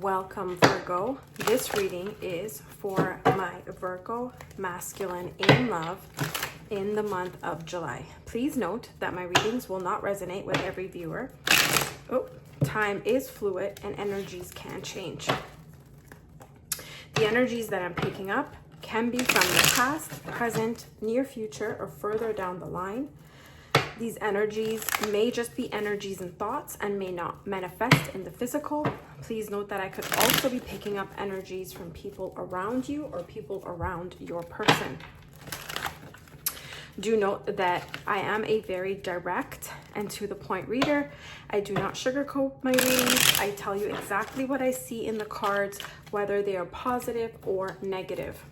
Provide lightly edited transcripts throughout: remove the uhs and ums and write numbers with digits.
Welcome, Virgo. This reading is for my Virgo masculine in love in the month of July. Please note that my readings will not resonate with every viewer. Time is fluid and energies can change. The energies that I'm picking up can be from the past, present, near future, or further down the line. These energies may just be energies and thoughts and may not manifest in the physical. Please note that I could also be picking up energies from people around you or people around your person. Do note that I am a very direct and to the point reader. I do not sugarcoat my readings. I tell you exactly what I see in the cards, whether they are positive or negative.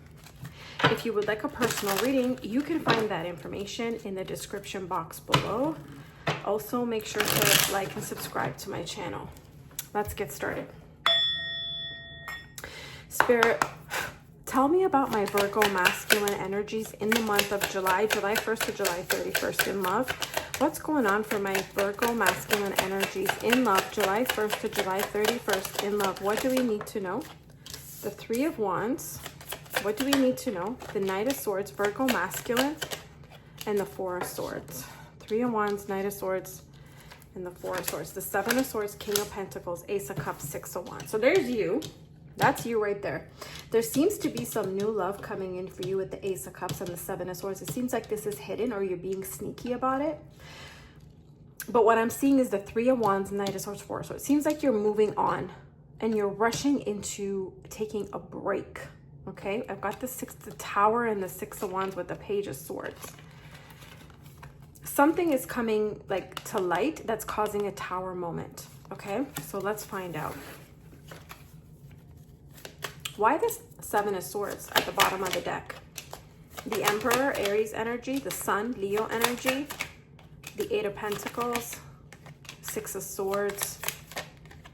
If you would like a personal reading, you can find that information in the description box below. Also, make sure to like and subscribe to my channel. Let's get started. Spirit, tell me about my Virgo masculine energies in the month of July 1st to July 31st in love. What's going on for my Virgo masculine energies in love, July 1st to July 31st in love? What do we need to know? The Three of Wands. What do we need to know? The Knight of Swords, Virgo masculine, and the Four of Swords. Three of Wands, Knight of Swords, and the Four of Swords. The Seven of Swords, King of Pentacles, Ace of Cups, Six of Wands. So there's you. That's you right there. There seems to be some new love coming in for you with the Ace of Cups and the Seven of Swords. It seems like this is hidden or you're being sneaky about it. But what I'm seeing is the Three of Wands, Knight of Swords, Four. So it seems like you're moving on and you're rushing into taking a break. Okay, I've got the Tower and the Six of Wands with the Page of Swords. Something is coming like to light that's causing a Tower moment. Okay, so let's find out. Why this Seven of Swords at the bottom of the deck? The Emperor, Aries energy, the Sun, Leo energy, the Eight of Pentacles, Six of Swords,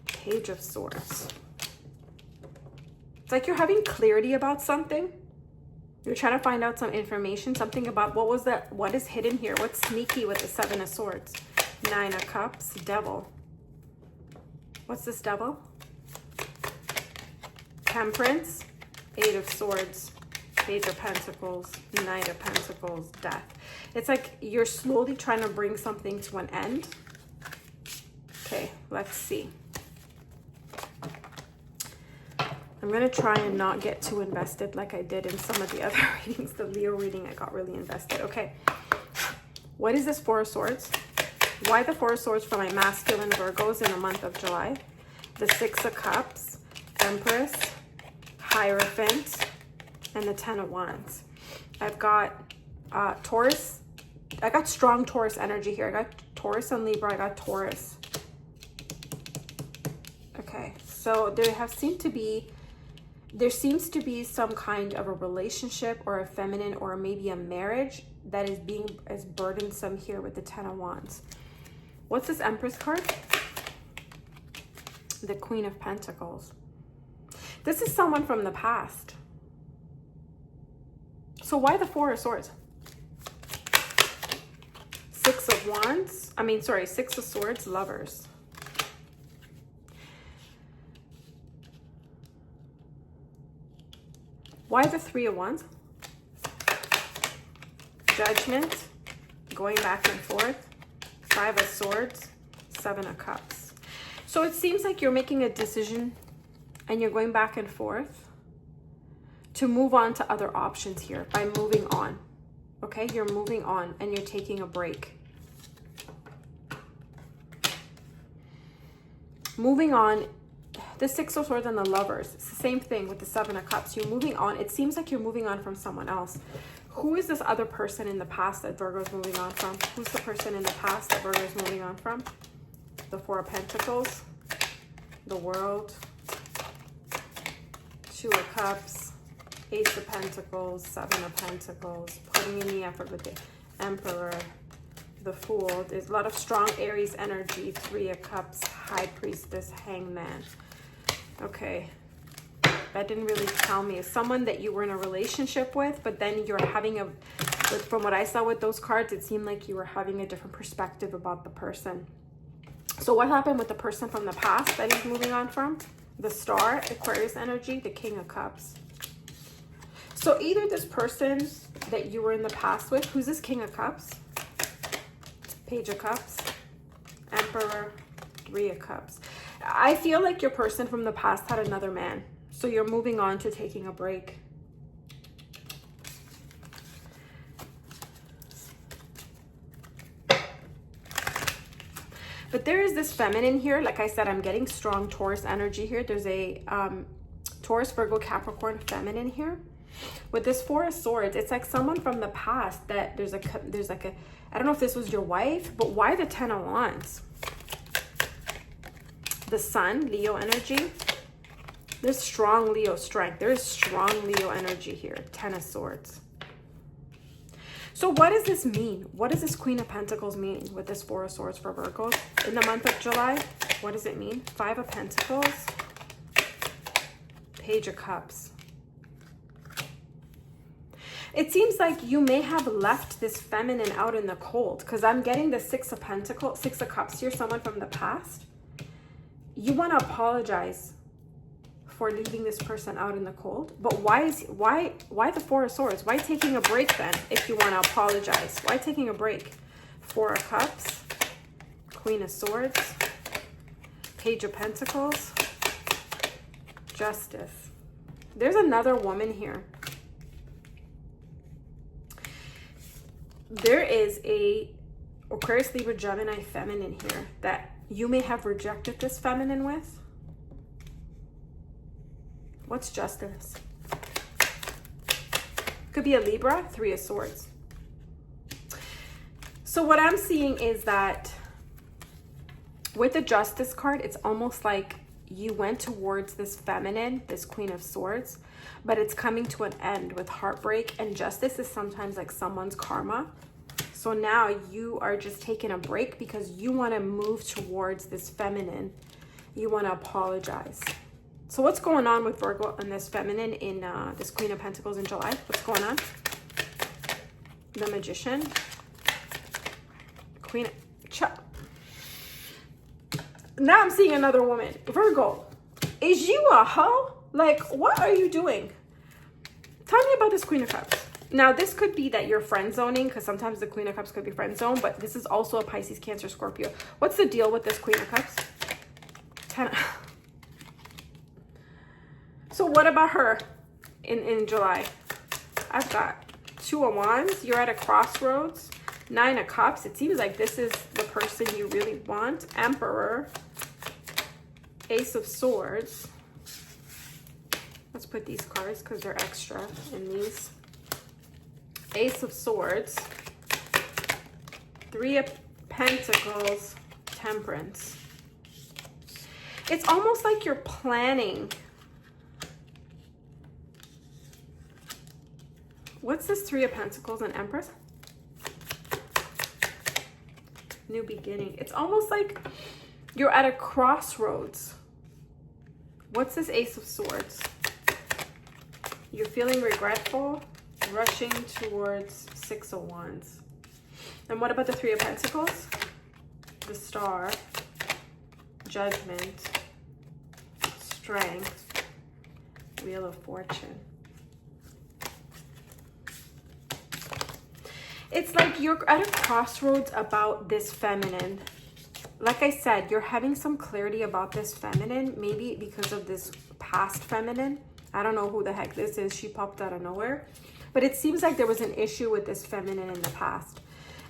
Page of Swords. It's like you're having clarity about something. You're trying to find out some information, something about what is hidden here? What's sneaky with the Seven of Swords? Nine of Cups, Devil. What's this Devil? Temperance, Eight of Swords, Page of Pentacles, Knight of Pentacles, Death. It's like you're slowly trying to bring something to an end. Okay, let's see. I'm going to try and not get too invested like I did in some of the other readings. The Leo reading, I got really invested. Okay. What is this Four of Swords? Why the Four of Swords for my masculine Virgos in the month of July? The Six of Cups, Empress, Hierophant, and the Ten of Wands. I've got Taurus. I got strong Taurus energy here. I got Taurus and Libra. I got Taurus. Okay. So there seems to be some kind of a relationship or a feminine or maybe a marriage that is being as burdensome here with the Ten of Wands. What's this Empress card? The Queen of Pentacles. This is someone from the past. So why the Four of Swords? Six of Swords, Lovers. Why the Three of Wands? Judgment, going back and forth. Five of Swords, Seven of Cups. So it seems like you're making a decision and you're going back and forth to move on to other options here by moving on. Okay, you're moving on and you're taking a break. Moving on. The Six of Swords and the Lovers. It's the same thing with the Seven of Cups. You're moving on. It seems like you're moving on from someone else. Who is this other person in the past that Virgo is moving on from? Who's the person in the past that Virgo is moving on from? The Four of Pentacles, the World, Two of Cups, Ace of Pentacles, Seven of Pentacles, putting in the effort with the Emperor, the Fool. There's a lot of strong Aries energy. Three of Cups, High Priestess, Hangman. Okay, that didn't really tell me. It's someone that you were in a relationship with, but then you're having from what I saw with those cards, it seemed like you were having a different perspective about the person. So what happened with the person from the past that he's moving on from? The Star, Aquarius energy, the King of Cups. So either this person that you were in the past with, who's this King of Cups? Page of Cups, Emperor, Three of Cups. I feel like your person from the past had another man. So you're moving on to taking a break. But there is this feminine here. Like I said, I'm getting strong Taurus energy here. There's a Taurus, Virgo, Capricorn feminine here. With this Four of Swords, it's like someone from the past that there's like a, I don't know if this was your wife, but why the Ten of Wands? The Sun, Leo energy. There's strong Leo strength. There is strong Leo energy here. Ten of Swords. So what does this mean? What does this Queen of Pentacles mean with this Four of Swords for Virgos in the month of July? What does it mean? Five of Pentacles, Page of Cups. It seems like you may have left this feminine out in the cold, because I'm getting the Six of Pentacles, Six of Cups here, someone from the past. You want to apologize for leaving this person out in the cold, but why the Four of Swords? Why taking a break then if you want to apologize? Why taking a break? Four of Cups, Queen of Swords, Page of Pentacles, Justice. There's another woman here. There is a Aquarius, Libra, Gemini feminine here that you may have rejected this feminine with. What's Justice? Could be a Libra, Three of Swords. So what I'm seeing is that with the Justice card, it's almost like you went towards this feminine, this Queen of Swords, but it's coming to an end with heartbreak, and justice is sometimes like someone's karma. So now you are just taking a break because you want to move towards this feminine. You want to apologize. So what's going on with Virgo and this feminine in this Queen of Pentacles in July? What's going on? The Magician. Queen of... Now I'm seeing another woman. Virgo, is you a hoe? Like, what are you doing? Tell me about this Queen of Cups. Now, this could be that you're friend zoning, because sometimes the Queen of Cups could be friend zone, but this is also a Pisces, Cancer, Scorpio. What's the deal with this Queen of Cups? So what about her in July? I've got Two of Wands. You're at a crossroads. Nine of Cups. It seems like this is the person you really want. Emperor. Ace of Swords. Let's put these cards because they're extra in these. Ace of Swords. Three of Pentacles. Temperance. It's almost like you're planning. What's this Three of Pentacles and Empress? New beginning. It's almost like you're at a crossroads. What's this Ace of Swords? You're feeling regretful, rushing towards Six of Wands. And what about the Three of Pentacles? The Star, Judgment, Strength, Wheel of Fortune. It's like you're at a crossroads about this feminine. Like I said, you're having some clarity about this feminine, maybe because of this past feminine. I don't know who the heck this is. She popped out of nowhere. But it seems like there was an issue with this feminine in the past.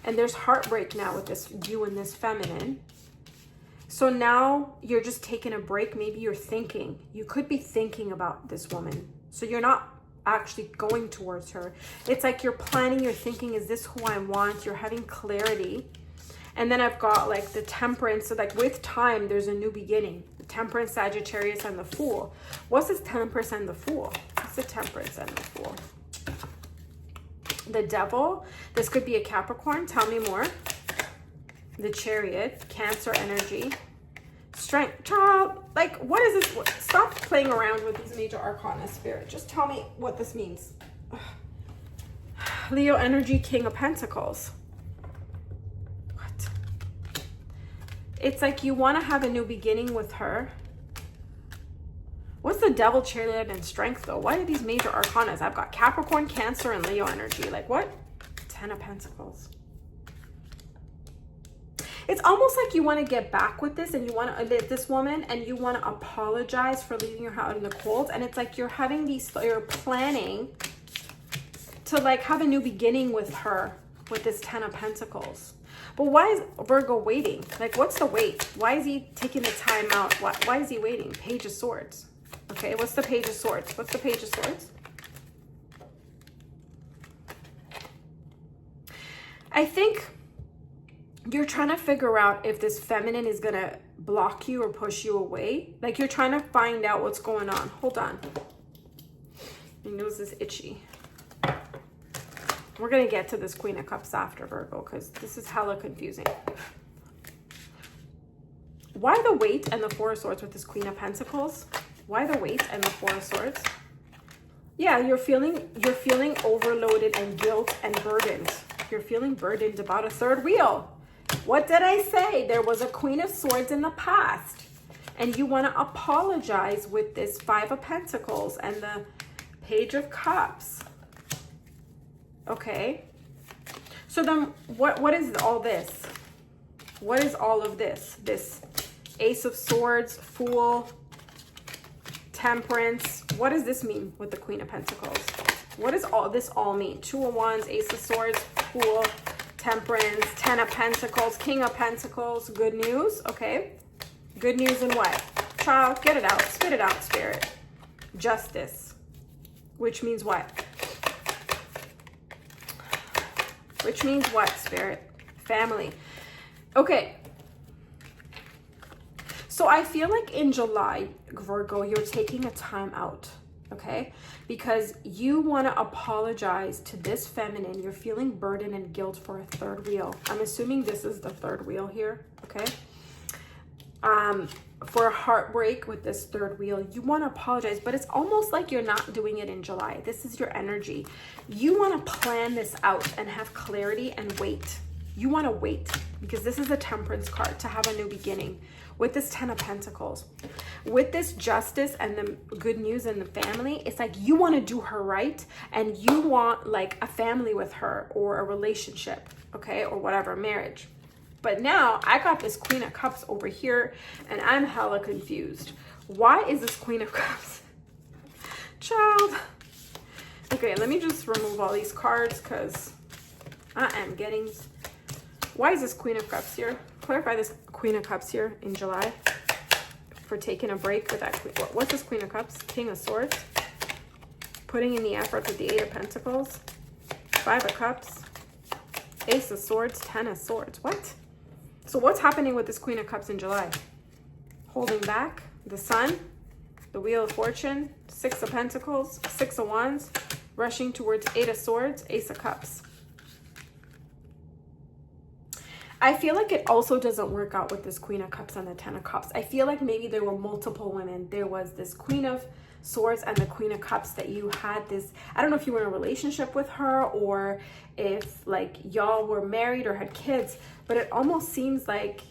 And there's heartbreak now with this you and this feminine. So now you're just taking a break. Maybe you're thinking. You could be thinking about this woman. So you're not actually going towards her. It's like you're planning, you're thinking, is this who I want? You're having clarity. And then I've got like the Temperance. So like with time, there's a new beginning. The Temperance, Sagittarius, and the Fool. What's this Temperance and the Fool? What's the Temperance and the Fool? The Devil. This could be a Capricorn. Tell me more. The Chariot, Cancer energy. Strength. Child, like, what is this? Stop playing around with these major arcana, Spirit. Just tell me what this means. Leo energy, King of Pentacles. What? It's like you want to have a new beginning with her. What's the devil, chariot, and strength though? Why are these major arcanas? I've got Capricorn, Cancer, and Leo energy. Like what? 10 of Pentacles. It's almost like you want to get back with this, and you want to this woman, and you want to apologize for leaving her out in the cold. And it's like you're having you're planning to like have a new beginning with her with this 10 of Pentacles. But why is Virgo waiting? Like, what's the wait? Why is he taking the time out? Why is he waiting? Page of Swords. Okay, what's the Page of Swords? What's the Page of Swords? I think you're trying to figure out if this feminine is going to block you or push you away. Like, you're trying to find out what's going on. Hold on. My nose is itchy. We're going to get to this Queen of Cups after, Virgo, because this is hella confusing. Why the weight and the Four of Swords with this Queen of Pentacles? Why the weight and the Four of Swords? Yeah, you're feeling overloaded and guilt and burdened. You're feeling burdened about a third wheel. What did I say? There was a Queen of Swords in the past. And you want to apologize with this Five of Pentacles and the Page of Cups. Okay. So then what is all this? What is all of this? This Ace of Swords, Fool, Temperance. What does this mean with the Queen of Pentacles? What does all this all mean? Two of Wands, Ace of Swords, Fool, Temperance, 10 of Pentacles, King of Pentacles. Good news. Okay. Good news in what? Child, get it out. Spit it out, Spirit. Justice. Which means what? Which means what, Spirit? Family. Okay. So I feel like in July, Virgo, you're taking a time out, okay? Because you want to apologize to this feminine. You're feeling burden and guilt for a third wheel. I'm assuming this is the third wheel here, okay? For a heartbreak with this third wheel, you want to apologize, but it's almost like you're not doing it in July. This is your energy. You want to plan this out and have clarity and wait. You want to wait because this is a Temperance card to have a new beginning with this 10 of Pentacles. With this Justice and the good news in the family, it's like you want to do her right and you want like a family with her or a relationship, okay, or whatever, marriage. But now I got this Queen of Cups over here and I'm hella confused. Why is this Queen of Cups? Child. Okay, let me just remove all these cards because I am getting... Why is this Queen of Cups here? Clarify this Queen of Cups here in July for taking a break with that Queen. What's this Queen of Cups? King of Swords. Putting in the effort with the Eight of Pentacles. Five of Cups. Ace of Swords. 10 of Swords. What? So what's happening with this Queen of Cups in July? Holding back. The Sun. The Wheel of Fortune. Six of Pentacles. Six of Wands. Rushing towards Eight of Swords. Ace of Cups. I feel like it also doesn't work out with this Queen of Cups and the 10 of Cups. I feel like maybe there were multiple women. There was this Queen of Swords and the Queen of Cups that you had this, I don't know if you were in a relationship with her or if like y'all were married or had kids, but it almost seems like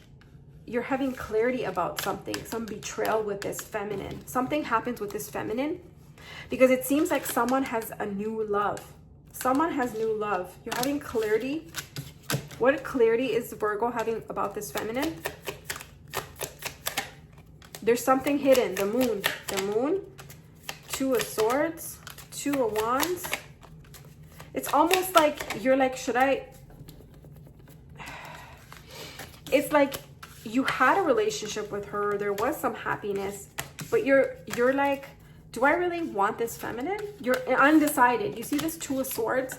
you're having clarity about something, some betrayal with this feminine. Something happens with this feminine because it seems like someone has a new love. Someone has new love. You're having clarity. What clarity is Virgo having about this feminine? There's something hidden. The Moon. The Moon. Two of Swords. Two of Wands. It's almost like you're like, should I... It's like you had a relationship with her. There was some happiness. But you're like, do I really want this feminine? You're undecided. You see this Two of Swords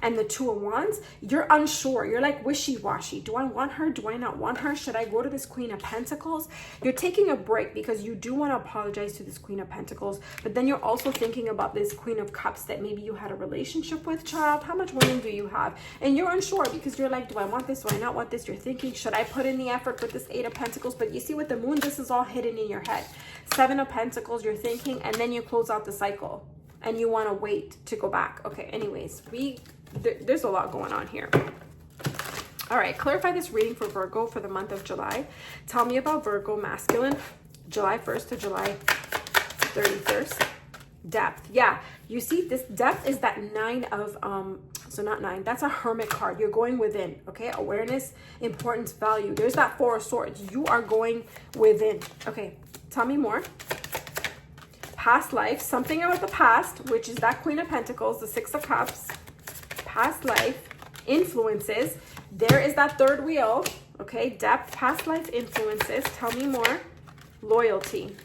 and the Two of Wands? You're unsure. You're like wishy-washy. Do I want her? Do I not want her? Should I go to this Queen of Pentacles? You're taking a break because you do want to apologize to this Queen of Pentacles, but then you're also thinking about this Queen of Cups that maybe you had a relationship with, child. How much women do you have? And you're unsure because you're like, do I want this? Do I not want this? You're thinking, should I put in the effort with this Eight of Pentacles? But you see with the Moon, this is all hidden in your head. Seven of Pentacles, you're thinking, and then you close out the cycle and you want to wait to go back. Okay, anyways, there's a lot going on here. All right, clarify this reading for Virgo for the month of July. Tell me about Virgo masculine, July 1st to July 31st. Depth. Yeah, you see this depth is that 9 of so not 9, that's a hermit card. You're going within. Okay, awareness, importance, value. There's that 4 of swords. You are going within. Okay, tell me more. Past life, something about the past, which is that Queen of Pentacles, the 6 of Cups. Past life, influences. There is that 3rd wheel. Okay, depth, past life influences. Tell me more. Loyalty.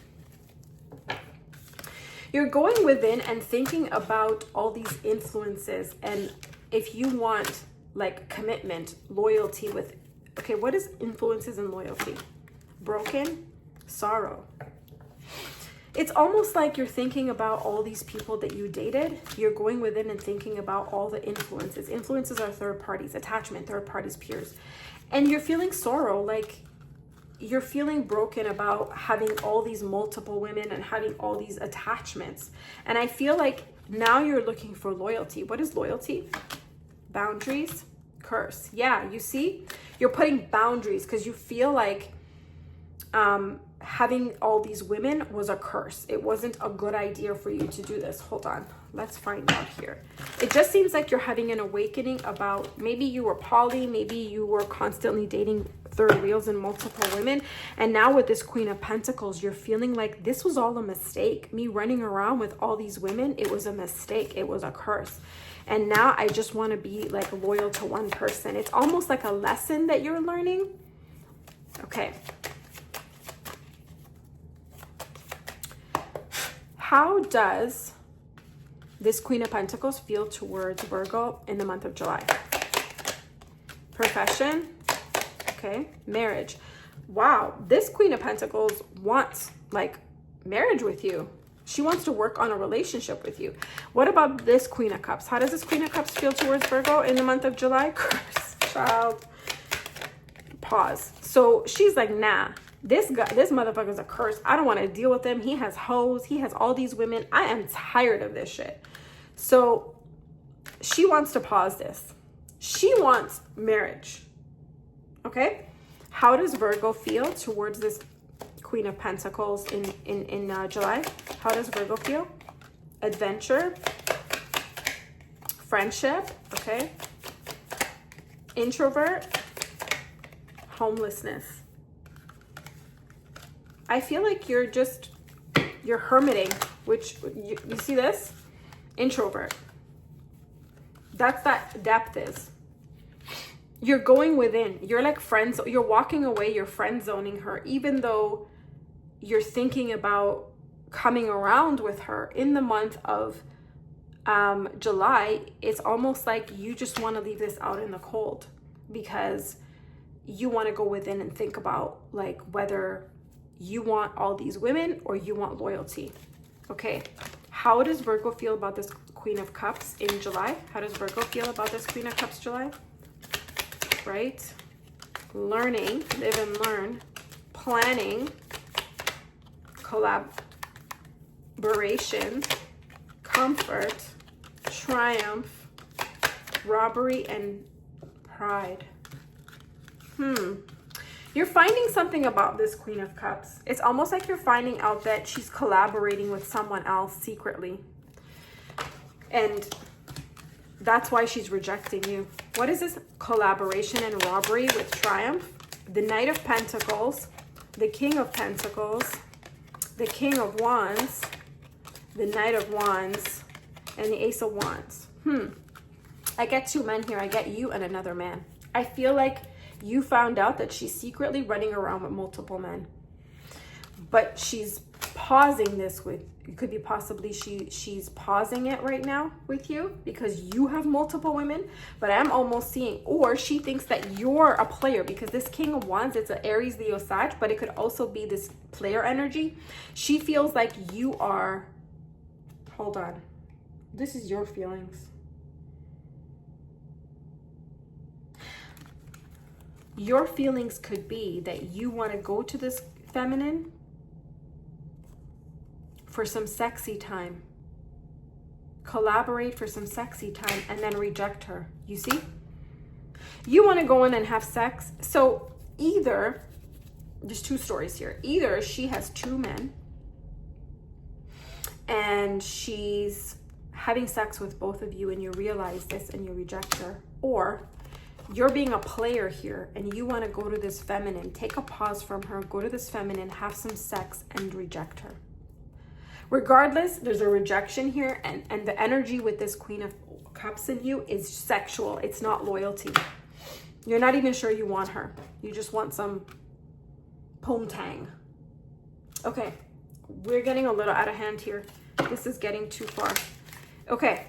You're going within and thinking about all these influences, and if you want like commitment, loyalty with, okay, what is influences and loyalty? Broken, sorrow. It's almost like you're thinking about all these people that you dated. You're going within and thinking about all the influences. Influences are third parties, attachment, third parties, peers. And you're feeling sorrow, like you're feeling broken about having all these multiple women and having all these attachments. And I feel like now you're looking for loyalty. What is loyalty? Boundaries, curse. Yeah, you see, you're putting boundaries because you feel like having all these women was a curse. It wasn't a good idea for you to do this. Hold on, let's find out here. It just seems like you're having an awakening about, maybe you were poly, maybe you were constantly dating third wheels and multiple women, and now with this Queen of Pentacles, you're feeling like this was all a mistake. Me running around with all these women, it was a mistake. It was a curse. And now I just want to be like loyal to one person. It's almost like a lesson that you're learning. Okay. How does this Queen of Pentacles feel towards Virgo in the month of July? Profession. Okay. Marriage. Wow. This Queen of Pentacles wants like marriage with you. She wants to work on a relationship with you. What about this Queen of Cups? How does this Queen of Cups feel towards Virgo in the month of July? Curse, child. Pause. So she's like, nah, this motherfucker's a curse. I don't want to deal with him. He has hoes. He has all these women. I am tired of this shit. So she wants to pause this. She wants marriage. Okay? How does Virgo feel towards this Queen of Pentacles in July? How does Virgo feel? Adventure, friendship, okay? Introvert, homelessness. I feel like you're hermiting, which you see this? Introvert. That's that depth is. You're going within. You're like friends. You're walking away. You're friend zoning her, even though you're thinking about coming around with her in the month of July. It's almost like you just want to leave this out in the cold because you want to go within and think about like whether you want all these women or you want loyalty. Okay. How does Virgo feel about this Queen of Cups in July? How does Virgo feel about this Queen of Cups July? Right? Learning, live and learn, planning, collaboration, comfort, triumph, robbery, and pride. You're finding something about this Queen of Cups. It's almost like you're finding out that she's collaborating with someone else secretly. And that's why she's rejecting you. What is this? Collaboration and robbery with triumph. The Knight of Pentacles, the King of Pentacles, the King of Wands, the Knight of Wands, and the Ace of Wands. I get 2 men here. I get you and another man. I feel like you found out that she's secretly running around with multiple men. But she's pausing this with, it could be possibly she's pausing it right now with you because you have multiple women. But I'm almost seeing, or she thinks that you're a player because this King of Wands, it's an Aries, Leo, Sag, but it could also be this player energy. She feels like you are, hold on, this is your feelings. Your feelings could be that you want to go to this feminine for some sexy time, collaborate for some sexy time, and then reject her. You see? You want to go in and have sex. So either, there's 2 stories here. Either she has 2 men and she's having sex with both of you and you realize this and you reject her. Or you're being a player here and you want to go to this feminine, take a pause from her, go to this feminine, have some sex and reject her. Regardless, there's a rejection here, and the energy with this Queen of Cups in you is sexual. It's not loyalty. You're not even sure you want her. You just want some pom-tang. Okay, we're getting a little out of hand here. This is getting too far. Okay,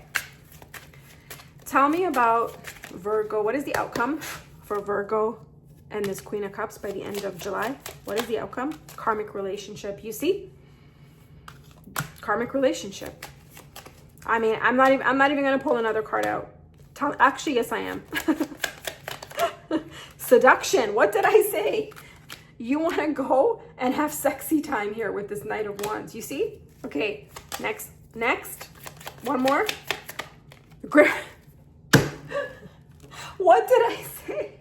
tell me about Virgo. What is the outcome for Virgo and this Queen of Cups by the end of July? What is the outcome? Karmic relationship. You see? Karmic relationship. I mean, I'm not even going to pull another card out. Actually, yes, I am. Seduction. What did I say? You want to go and have sexy time here with this Knight of Wands. You see? Okay, next. One more. What did I say?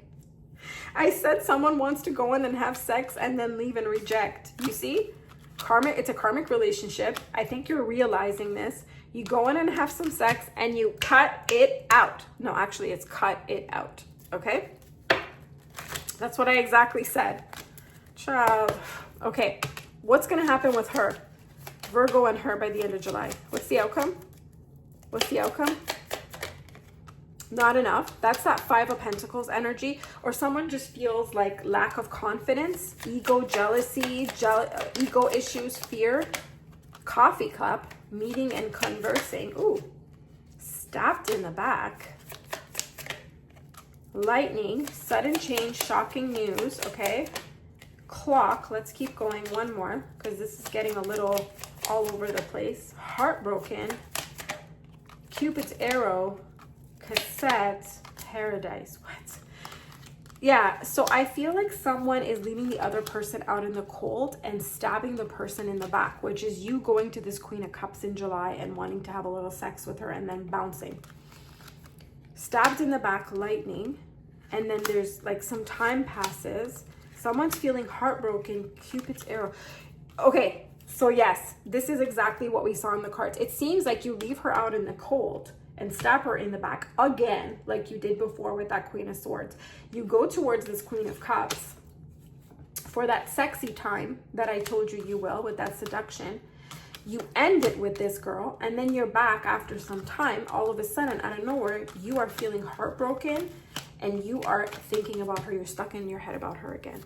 I said someone wants to go in and have sex and then leave and reject. You see? Karmic, it's a karmic relationship. I think you're realizing this. You go in and have some sex and you cut it out. No, actually, it's cut it out. Okay? That's what I exactly said. Child. Okay. What's going to happen with her? Virgo and her by the end of July. What's the outcome? What's the outcome? Not enough. That's that Five of Pentacles energy, or someone just feels like lack of confidence, ego, jealousy, ego issues, fear. Coffee cup, meeting and conversing. Ooh, stabbed in the back. Lightning, sudden change, shocking news. Okay. Clock, let's keep going. One more, because this is getting a little all over the place. Heartbroken. Cupid's arrow. Cassette, paradise. What? Yeah, so I feel like someone is leaving the other person out in the cold and stabbing the person in the back, which is you going to this Queen of Cups in July and wanting to have a little sex with her and then bouncing. Stabbed in the back, lightning, and then there's like some time passes. Someone's feeling heartbroken, Cupid's arrow. Okay, so yes, this is exactly what we saw in the cards. It seems like you leave her out in the cold and stab her in the back again, like you did before with that Queen of Swords. You go towards this Queen of Cups for that sexy time that I told you will with that seduction. You end it with this girl, and then you're back after some time. All of a sudden, out of nowhere, you are feeling heartbroken, and you are thinking about her. You're stuck in your head about her again.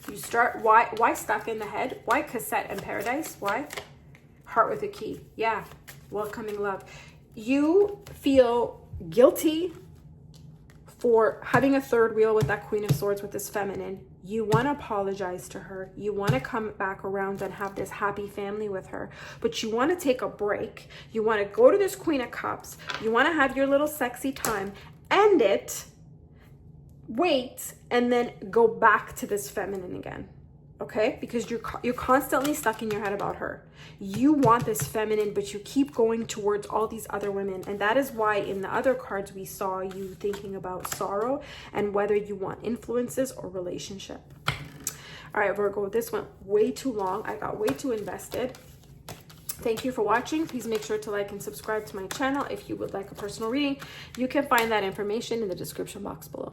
You start, why stuck in the head? Why cassette and paradise? Why? Heart with a key. Yeah. Welcoming love. You feel guilty for having a third wheel with that Queen of Swords with this feminine. You want to apologize to her. You want to come back around and have this happy family with her. But you want to take a break. You want to go to this Queen of Cups. You want to have your little sexy time. End it. Wait. And then go back to this feminine again. Okay? Because you're constantly stuck in your head about her. You want this feminine, but you keep going towards all these other women. And that is why in the other cards we saw you thinking about sorrow and whether you want influences or relationship. All right, Virgo, this went way too long. I got way too invested. Thank you for watching. Please make sure to like and subscribe to my channel. If you would like a personal reading, you can find that information in the description box below.